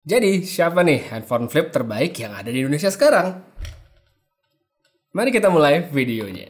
Jadi, siapa nih handphone flip terbaik yang ada di Indonesia sekarang? Mari kita mulai videonya.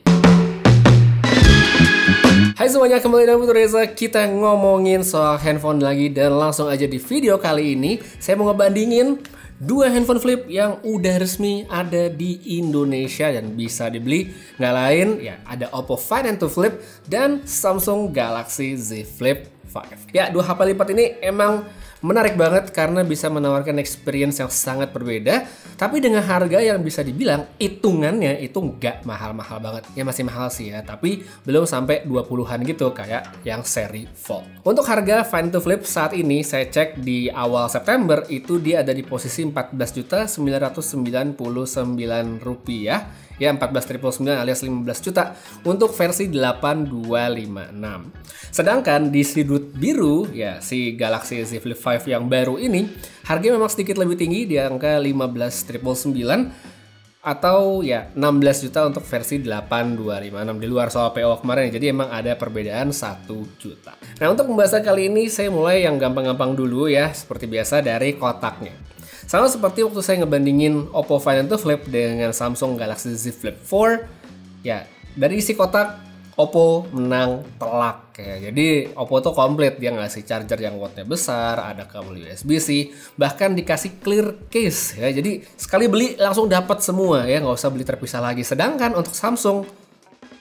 Hai semuanya, kembali dengan Putu Reza. Kita ngomongin soal handphone lagi, dan langsung aja di video kali ini saya mau ngebandingin dua handphone flip yang udah resmi ada di Indonesia dan bisa dibeli. Nggak lain, ya ada Oppo Find N2 Flip dan Samsung Galaxy Z Flip 5. Ya, dua HP lipat ini emang menarik banget karena bisa menawarkan experience yang sangat berbeda, tapi dengan harga yang bisa dibilang hitungannya itu nggak mahal-mahal banget. Ya masih mahal sih ya, tapi belum sampai 20-an gitu kayak yang seri Fold. Untuk harga Find N2 Flip saat ini saya cek di awal September itu dia ada di posisi Rp14.999.000. Ya 14.999 alias 15 juta untuk versi 8256. Sedangkan di sudut biru ya si Galaxy Z Flip 5 yang baru ini harganya memang sedikit lebih tinggi di angka 15.999 atau ya 16 juta untuk versi 8256 di luar soal PO kemarin. Jadi emang ada perbedaan 1 juta. Nah, untuk pembahasan kali ini saya mulai yang gampang-gampang dulu ya, seperti biasa dari kotaknya. Sama seperti waktu saya ngebandingin Oppo Find N2 Flip dengan Samsung Galaxy Z Flip 4, ya dari isi kotak Oppo menang telak ya. Jadi Oppo tuh komplit, dia ngasih charger yang wattnya besar, ada kabel USB-C, bahkan dikasih clear case ya. Jadi sekali beli langsung dapat semua ya, nggak usah beli terpisah lagi. Sedangkan untuk Samsung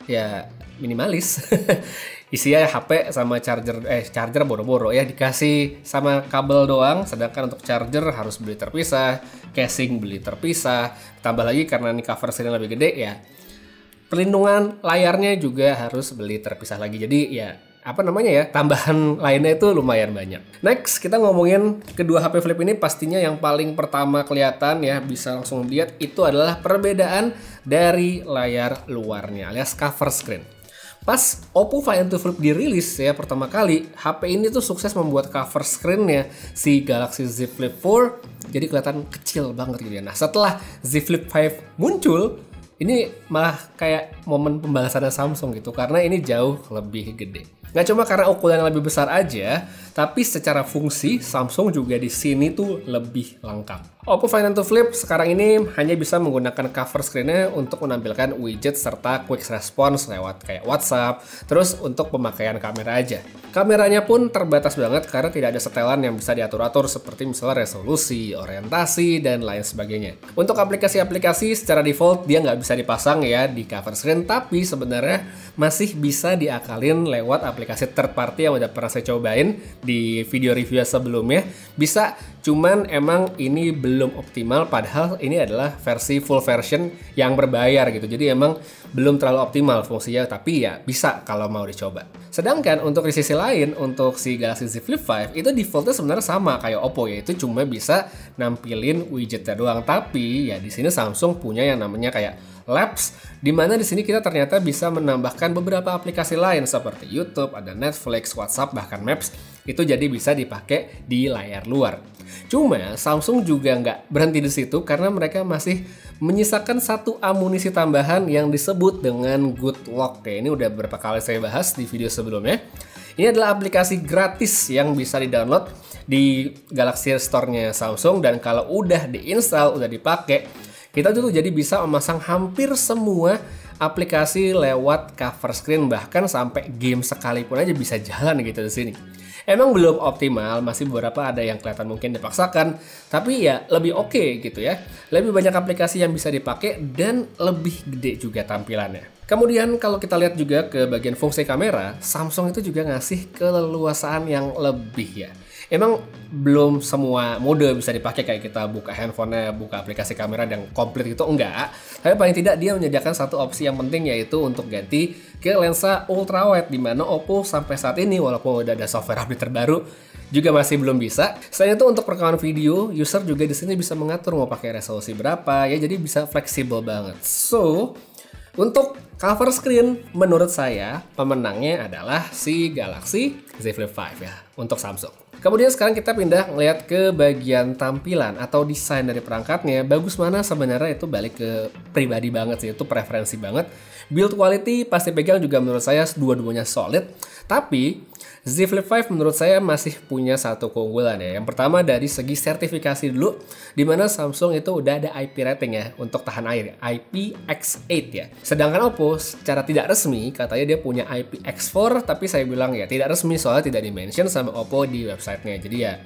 ya minimalis. Isinya HP sama charger boro-boro ya, dikasih sama kabel doang. Sedangkan untuk charger harus beli terpisah, casing beli terpisah, tambah lagi karena ini cover screen lebih gede ya, perlindungan layarnya juga harus beli terpisah lagi. Jadi ya apa namanya ya, tambahan lainnya itu lumayan banyak. Next kita ngomongin kedua HP flip ini, pastinya yang paling pertama kelihatan ya, bisa langsung lihat itu adalah perbedaan dari layar luarnya alias cover screen. Pas Oppo Find N2 Flip dirilis ya pertama kali, HP ini tuh sukses membuat cover screen-nya si Galaxy Z Flip 4 jadi kelihatan kecil banget gitu ya. Nah, setelah Z Flip 5 muncul, ini malah kayak momen pembalasannya Samsung gitu, karena ini jauh lebih gede. Nggak cuma karena ukuran lebih besar aja, tapi secara fungsi Samsung juga di sini tuh lebih lengkap. Oppo Find N2 Flip sekarang ini hanya bisa menggunakan cover screen-nya untuk menampilkan widget serta quick response lewat kayak WhatsApp, terus untuk pemakaian kamera aja. Kameranya pun terbatas banget karena tidak ada setelan yang bisa diatur-atur seperti misalnya resolusi, orientasi, dan lain sebagainya. Untuk aplikasi-aplikasi secara default dia nggak bisa dipasang ya di cover screen, tapi sebenarnya masih bisa diakalin lewat aplikasi third party yang udah pernah saya cobain di video review sebelumnya. Bisa, cuman emang ini belum optimal, padahal ini adalah versi full version yang berbayar gitu. Jadi emang belum terlalu optimal fungsinya, tapi ya bisa kalau mau dicoba. Sedangkan untuk di sisi lain, untuk si Galaxy Z Flip 5 itu defaultnya sebenarnya sama kayak Oppo, yaitu cuma bisa nampilin widgetnya doang. Tapi ya di sini Samsung punya yang namanya kayak Labs, dimana di sini kita ternyata bisa menambahkan beberapa aplikasi lain seperti YouTube, ada Netflix, WhatsApp, bahkan Maps. Itu jadi bisa dipakai di layar luar. Cuma Samsung juga nggak berhenti di situ karena mereka masih menyisakan satu amunisi tambahan yang disebut dengan Good Lock. Oke, ini udah beberapa kali saya bahas di video sebelumnya. Ini adalah aplikasi gratis yang bisa di-download di Galaxy Store-nya Samsung, dan kalau udah diinstal, udah dipakai, kita tuh jadi bisa memasang hampir semua aplikasi lewat cover screen, bahkan sampai game sekalipun aja bisa jalan gitu di sini. Emang belum optimal, masih beberapa ada yang kelihatan mungkin dipaksakan, tapi ya lebih oke gitu ya. Lebih banyak aplikasi yang bisa dipakai dan lebih gede juga tampilannya. Kemudian kalau kita lihat juga ke bagian fungsi kamera, Samsung itu juga ngasih keleluasaan yang lebih ya. Emang belum semua mode bisa dipakai kayak kita buka handphonenya, buka aplikasi kamera yang komplit gitu, enggak. Tapi paling tidak dia menyediakan satu opsi yang penting, yaitu untuk ganti ke lensa ultrawide, di mana Oppo sampai saat ini walaupun udah ada software update terbaru juga masih belum bisa. Selain itu untuk perekaman video, user juga di sini bisa mengatur mau pakai resolusi berapa ya, jadi bisa fleksibel banget. So, untuk cover screen menurut saya pemenangnya adalah si Galaxy Z Flip 5 ya untuk Samsung. Kemudian sekarang kita pindah ngeliat ke bagian tampilan atau desain dari perangkatnya. Bagus mana sebenarnya itu balik ke pribadi banget sih, itu preferensi banget. Build quality pasti pegang juga menurut saya dua-duanya solid. Tapi Z Flip 5 menurut saya masih punya satu keunggulan ya. Yang pertama dari segi sertifikasi dulu, di mana Samsung itu udah ada IP rating ya untuk tahan air, IPX8 ya. Sedangkan Oppo secara tidak resmi katanya dia punya IPX4, tapi saya bilang ya tidak resmi soalnya tidak di-mention sama Oppo di websitenya. Jadi ya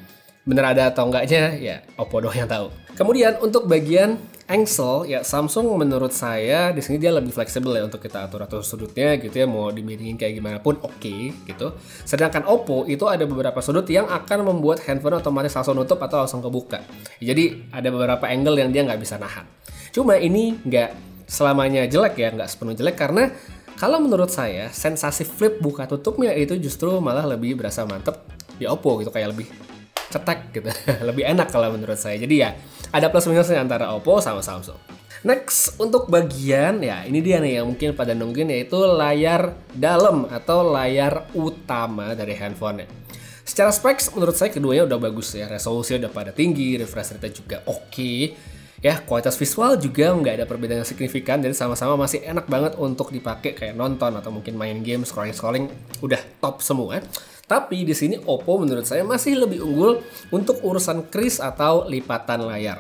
bener ada atau enggaknya ya Oppo doang yang tahu. Kemudian untuk bagian Engsel ya Samsung menurut saya di sini dia lebih fleksibel ya untuk kita atur sudutnya gitu ya, mau dimiringin kayak gimana pun oke gitu. Sedangkan Oppo itu ada beberapa sudut yang akan membuat handphone otomatis langsung nutup atau langsung kebuka. Jadi ada beberapa angle yang dia nggak bisa nahan. Cuma ini nggak selamanya jelek ya, nggak sepenuh jelek, karena kalau menurut saya sensasi flip buka tutupnya itu justru malah lebih berasa mantep di Oppo gitu, kayak lebih cetek gitu. Lebih enak kalau menurut saya. Jadi ya ada plus minusnya antara Oppo sama Samsung. Next, untuk bagian ya ini dia nih yang mungkin pada nungguin, yaitu layar dalam atau layar utama dari handphone-nya. Secara specs menurut saya keduanya udah bagus ya. Resolusinya udah pada tinggi, refresh rate juga oke. Ya, kualitas visual juga nggak ada perbedaan yang signifikan, jadi sama-sama masih enak banget untuk dipakai kayak nonton atau mungkin main game, scrolling udah top semua. Tapi di sini Oppo menurut saya masih lebih unggul untuk urusan kris atau lipatan layar.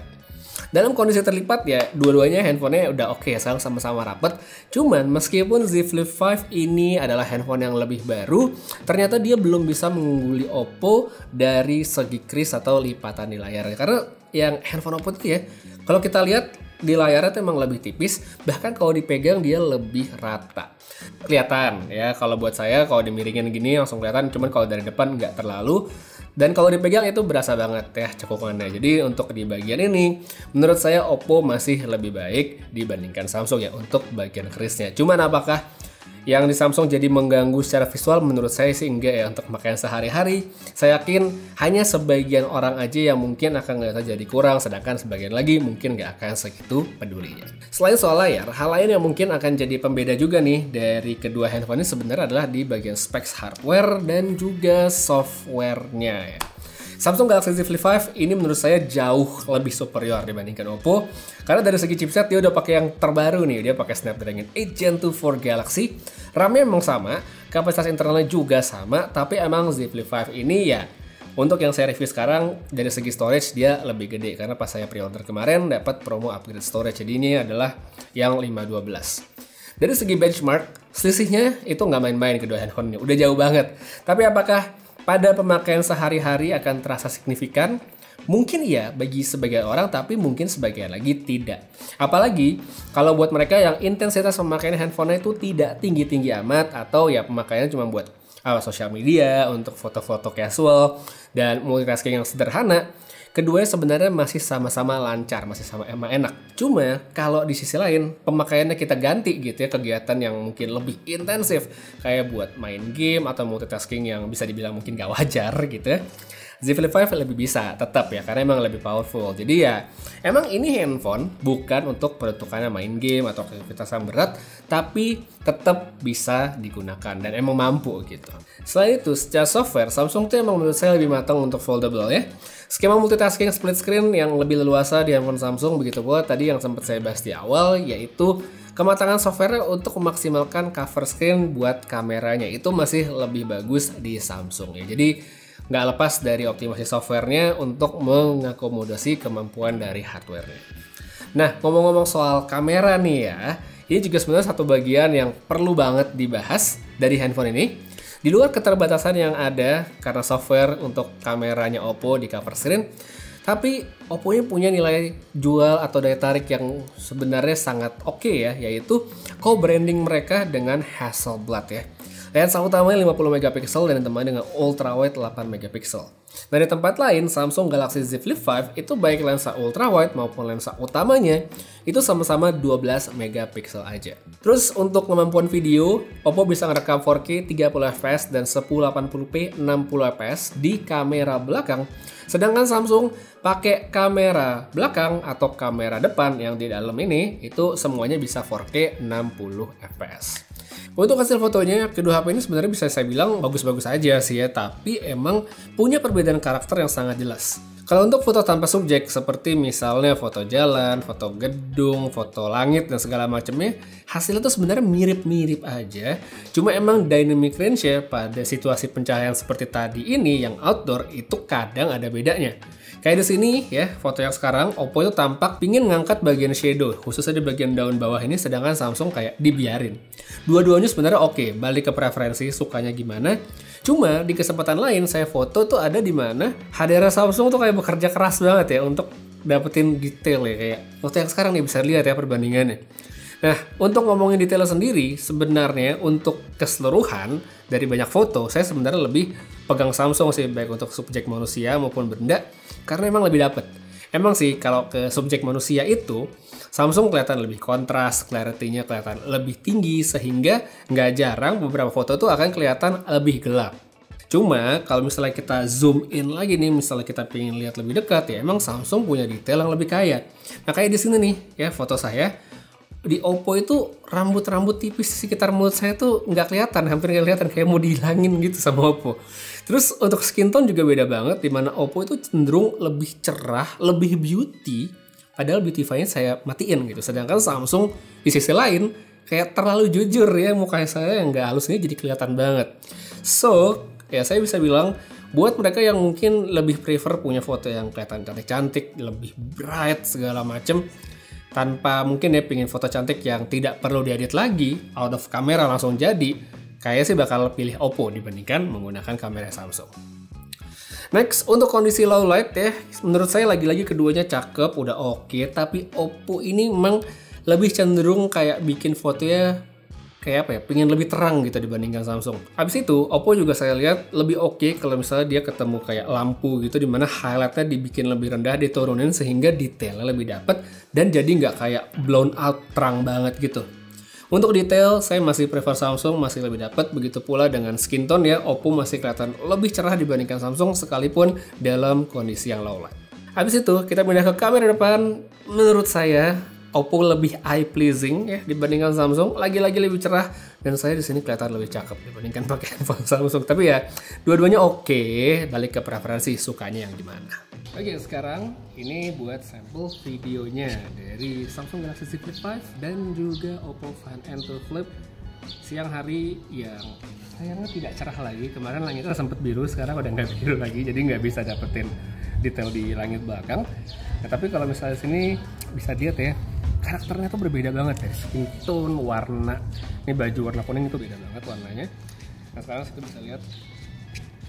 Dalam kondisi terlipat ya dua-duanya handphonenya udah oke, sekarang sama-sama rapet. Cuman meskipun Z Flip 5 ini adalah handphone yang lebih baru, ternyata dia belum bisa mengungguli Oppo dari segi kris atau lipatan di layar. Karena yang handphone Oppo itu ya, kalau kita lihat di layarnya tuh emang lebih tipis, bahkan kalau dipegang dia lebih rata. Kelihatan ya, kalau buat saya kalau dimiringin gini langsung kelihatan, cuman kalau dari depan nggak terlalu. Dan kalau dipegang itu berasa banget ya cekokannya. Jadi untuk di bagian ini, menurut saya Oppo masih lebih baik dibandingkan Samsung ya untuk bagian krisnya. Cuman apakah yang di Samsung jadi mengganggu secara visual? Menurut saya sih enggak ya, untuk pakaian sehari-hari. Saya yakin hanya sebagian orang aja yang mungkin akan ngeliatnya jadi kurang, sedangkan sebagian lagi mungkin nggak akan segitu pedulinya. Selain soal layar, hal lain yang mungkin akan jadi pembeda juga nih dari kedua handphone ini sebenarnya adalah di bagian specs hardware dan juga softwarenya ya. Samsung Galaxy Z Flip 5 ini menurut saya jauh lebih superior dibandingkan Oppo, karena dari segi chipset dia udah pakai yang terbaru nih, dia pakai Snapdragon 8 Gen 2 for Galaxy. RAM-nya emang sama, kapasitas internalnya juga sama, tapi emang Z Flip 5 ini ya untuk yang saya review sekarang dari segi storage dia lebih gede, karena pas saya pre-order kemarin dapat promo upgrade storage, jadi ini adalah yang 512. Dari segi benchmark, selisihnya itu nggak main-main kedua handphone ini, udah jauh banget. Tapi apakah pada pemakaian sehari-hari akan terasa signifikan? Mungkin iya bagi sebagian orang, tapi mungkin sebagian lagi tidak. Apalagi kalau buat mereka yang intensitas pemakaian handphone itu tidak tinggi-tinggi amat, atau ya pemakaiannya cuma buat sosial media, untuk foto-foto casual, dan multitasking yang sederhana. Keduanya sebenarnya masih sama-sama lancar, masih sama emang enak. Cuma kalau di sisi lain pemakaiannya kita ganti gitu ya, kegiatan yang mungkin lebih intensif kayak buat main game atau multitasking yang bisa dibilang mungkin gak wajar gitu ya. Z Flip 5 lebih bisa tetap ya, karena emang lebih powerful. Jadi ya emang ini handphone bukan untuk peruntukannya main game atau aktivitas yang berat, tapi tetap bisa digunakan dan emang mampu gitu. Selain itu secara software, Samsung tuh emang menurut saya lebih matang untuk foldable ya. Skema multitasking split screen yang lebih leluasa di handphone Samsung, begitu pula tadi yang sempat saya bahas di awal, yaitu kematangan software untuk memaksimalkan cover screen buat kameranya itu masih lebih bagus di Samsung ya. Jadi nggak lepas dari optimasi softwarenya untuk mengakomodasi kemampuan dari hardwarenya. Nah, ngomong-ngomong soal kamera nih ya, ini juga sebenarnya satu bagian yang perlu banget dibahas dari handphone ini. Di luar keterbatasan yang ada karena software untuk kameranya Oppo di cover screen, tapi Oppo-nya punya nilai jual atau daya tarik yang sebenarnya sangat oke ya, yaitu co-branding mereka dengan Hasselblad ya. Lensa utamanya 50 megapiksel dan ditemani dengan ultrawide 8 megapiksel. Nah, di tempat lain, Samsung Galaxy Z Flip 5 itu baik lensa ultrawide maupun lensa utamanya itu sama-sama 12 megapiksel aja. Terus untuk kemampuan video, Oppo bisa ngerekam 4K 30 fps dan 1080p 60 fps di kamera belakang. Sedangkan Samsung pakai kamera belakang atau kamera depan yang di dalam ini itu semuanya bisa 4K 60 fps. Untuk hasil fotonya, kedua HP ini sebenarnya bisa saya bilang bagus-bagus aja sih ya, tapi emang punya perbedaan karakter yang sangat jelas. Kalau untuk foto tanpa subjek seperti misalnya foto jalan, foto gedung, foto langit dan segala macamnya, hasilnya tuh sebenarnya mirip-mirip aja. Cuma emang dynamic range-nya pada situasi pencahayaan seperti tadi ini yang outdoor itu kadang ada bedanya. Kayak di sini ya, foto yang sekarang Oppo itu tampak pingin ngangkat bagian shadow, khususnya di bagian daun bawah ini, sedangkan Samsung kayak dibiarin. Dua-duanya sebenarnya oke, balik ke preferensi sukanya gimana. Cuma di kesempatan lain saya foto tuh ada di mana HDR Samsung tuh kayak bekerja keras banget ya untuk dapetin detail ya, kayak foto yang sekarang nih bisa lihat ya perbandingannya. Nah, untuk ngomongin detail sendiri, sebenarnya untuk keseluruhan dari banyak foto, saya sebenarnya lebih pegang Samsung sih, baik untuk subjek manusia maupun benda, karena emang lebih dapet. Emang sih, kalau ke subjek manusia itu, Samsung kelihatan lebih kontras, clarity-nya kelihatan lebih tinggi, sehingga nggak jarang beberapa foto tuh akan kelihatan lebih gelap. Cuma, kalau misalnya kita zoom in lagi nih, misalnya kita pengen lihat lebih dekat, ya emang Samsung punya detail yang lebih kaya. Nah, kayak di sini nih, ya foto saya, di Oppo itu rambut-rambut tipis di sekitar mulut saya tuh nggak kelihatan, hampir nggak kelihatan, kayak mau dihilangin gitu sama Oppo. Terus untuk skin tone juga beda banget, dimana Oppo itu cenderung lebih cerah, lebih beauty, padahal beautify-nya saya matiin gitu. Sedangkan Samsung di sisi lain kayak terlalu jujur ya, muka saya yang nggak halus ini jadi kelihatan banget. So, ya saya bisa bilang buat mereka yang mungkin lebih prefer punya foto yang kelihatan cantik-cantik, lebih bright segala macem, tanpa mungkin ya pingin foto cantik yang tidak perlu diedit lagi, out of kamera langsung jadi, kayaknya sih bakal pilih Oppo dibandingkan menggunakan kamera Samsung. Next, untuk kondisi low light ya, menurut saya lagi-lagi keduanya cakep, udah oke, tapi Oppo ini memang lebih cenderung kayak bikin fotonya kayak apa ya, pengen lebih terang gitu dibandingkan Samsung. Habis itu, Oppo juga saya lihat lebih oke kalau misalnya dia ketemu kayak lampu gitu, dimana highlightnya dibikin lebih rendah, diturunin sehingga detailnya lebih dapet, dan jadi nggak kayak blown out terang banget gitu. Untuk detail, saya masih prefer Samsung, masih lebih dapet, begitu pula dengan skin tone ya, Oppo masih kelihatan lebih cerah dibandingkan Samsung sekalipun dalam kondisi yang low light. Habis itu, kita pindah ke kamera depan, menurut saya Oppo lebih eye pleasing ya dibandingkan Samsung, lagi-lagi lebih cerah, dan saya di sini kelihatan lebih cakep dibandingkan pakai handphone Samsung. Tapi ya dua-duanya oke, balik ke preferensi sukanya yang gimana. Oke, sekarang ini buat sampel videonya dari Samsung Galaxy Z Flip 5 dan juga Oppo Find N2 Flip siang hari yang sayangnya tidak cerah lagi. Kemarin langitnya sempat biru, sekarang udah nggak biru lagi, jadi nggak bisa dapetin detail di langit belakang. Nah, tapi kalau misalnya sini bisa lihat ya, karakternya tuh berbeda banget ya, skin tone, warna. Ini baju warna kuning itu beda banget warnanya. Nah, sekarang kita bisa lihat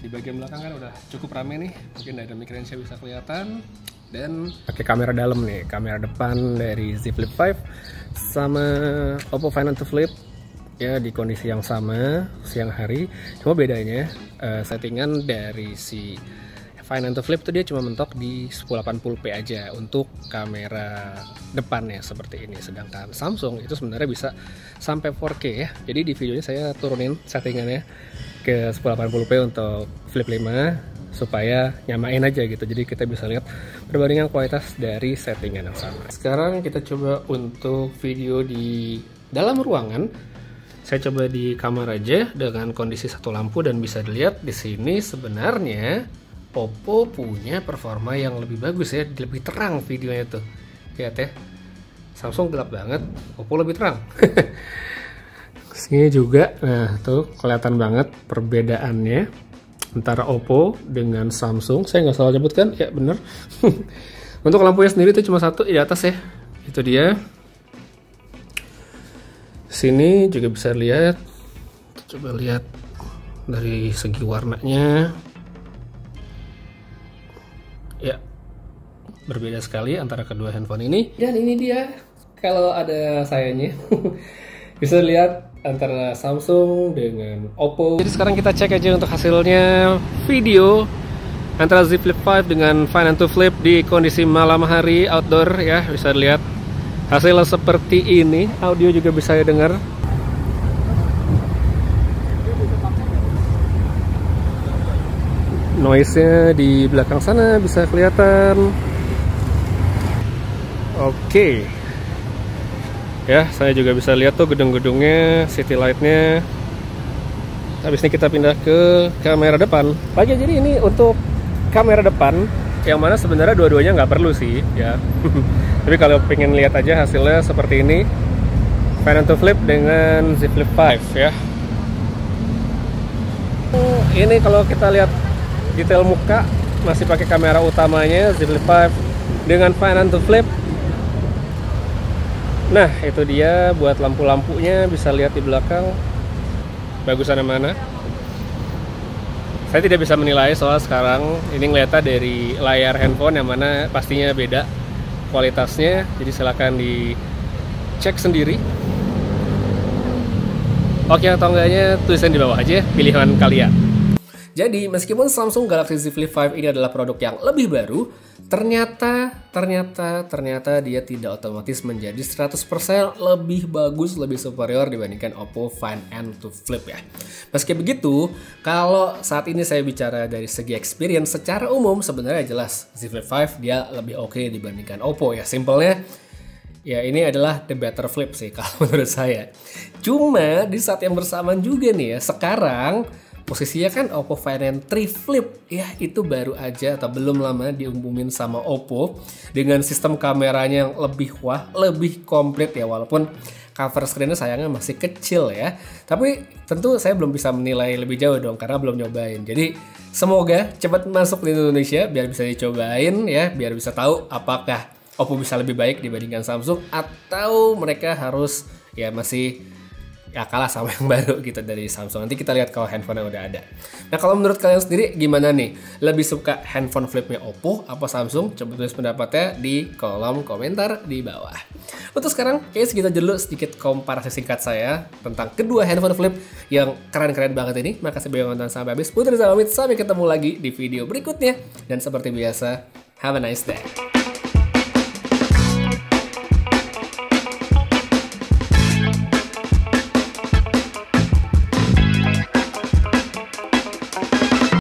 di bagian belakang kan udah cukup rame nih, mungkin dynamic range-nya bisa kelihatan. Dan pakai kamera dalam nih, kamera depan dari Z Flip 5 sama Oppo Find N2 Flip ya di kondisi yang sama siang hari. Cuma bedanya settingan dari si Find N2 Flip tuh dia cuma mentok di 1080p aja untuk kamera depannya seperti ini, sedangkan Samsung itu sebenarnya bisa sampai 4K ya. Jadi di videonya saya turunin settingannya ke 1080p untuk Flip 5 supaya nyamain aja gitu, jadi kita bisa lihat perbandingan kualitas dari settingan yang sama. Sekarang kita coba untuk video di dalam ruangan. Saya coba di kamar aja dengan kondisi satu lampu, dan bisa dilihat di sini sebenarnya Oppo punya performa yang lebih bagus ya, lebih terang videonya tuh. Lihat ya, Samsung gelap banget, Oppo lebih terang. Sini juga, nah tuh kelihatan banget perbedaannya antara Oppo dengan Samsung. Saya nggak salah nyebut kan? Ya bener. Untuk lampunya sendiri itu cuma satu di atas ya, itu dia. Sini juga bisa lihat, coba lihat dari segi warnanya. Ya, berbeda sekali antara kedua handphone ini. Dan ini dia, kalau ada sayanya, bisa lihat antara Samsung dengan Oppo. Jadi sekarang kita cek aja untuk hasilnya video antara Z Flip 5 dengan Find N2 Flip di kondisi malam hari outdoor ya. Bisa lihat hasilnya seperti ini. Audio juga bisa dengar. Noise-nya di belakang sana bisa kelihatan. Oke. Ya, saya juga bisa lihat tuh gedung-gedungnya, city light-nya. Habis ini kita pindah ke kamera depan. Oke, jadi ini untuk kamera depan. yang mana sebenarnya dua-duanya nggak perlu sih ya. Tapi kalau pengen lihat aja hasilnya seperti ini, Fan and to Flip dengan Z Flip 5 ya. Ini kalau kita lihat detail muka masih pakai kamera utamanya Z Flip 5 dengan Fan and to Flip. Nah, itu dia buat lampu-lampunya, bisa lihat di belakang bagusan mana. Saya tidak bisa menilai soal sekarang ini ngeliatnya dari layar handphone yang mana pastinya beda kualitasnya. Jadi silakan dicek sendiri. Oke atau enggaknya tulisan di bawah aja pilihan kalian. Jadi meskipun Samsung Galaxy Z Flip 5 ini adalah produk yang lebih baru, ternyata dia tidak otomatis menjadi 100% lebih bagus, lebih superior dibandingkan Oppo Find N to Flip ya. Meski begitu, kalau saat ini saya bicara dari segi experience secara umum, sebenarnya jelas Z Flip 5 dia lebih oke dibandingkan Oppo ya. Simpelnya ya ini adalah the better flip sih kalau menurut saya. Cuma di saat yang bersamaan juga nih ya, sekarang posisinya kan Oppo Find N3 Flip ya, itu baru aja atau belum lama diumumin sama Oppo dengan sistem kameranya yang lebih lebih komplit ya, walaupun cover screen-nya sayangnya masih kecil ya. Tapi tentu saya belum bisa menilai lebih jauh dong karena belum nyobain. Jadi semoga cepat masuk di Indonesia biar bisa dicobain ya, biar bisa tahu apakah Oppo bisa lebih baik dibandingkan Samsung atau mereka harus ya masih ya kalah sama yang baru gitu dari Samsung. Nanti kita lihat kalau handphone yang udah ada. Nah kalau menurut kalian sendiri gimana nih? Lebih suka handphone flipnya Oppo apa Samsung? Coba tulis pendapatnya di kolom komentar di bawah. Untuk sekarang kayaknya segitu dulu sedikit komparasi singkat saya tentang kedua handphone flip yang keren-keren banget ini. Makasih banyak nonton sampai habis. Putri Zamit, sampai ketemu lagi di video berikutnya. Dan seperti biasa, have a nice day.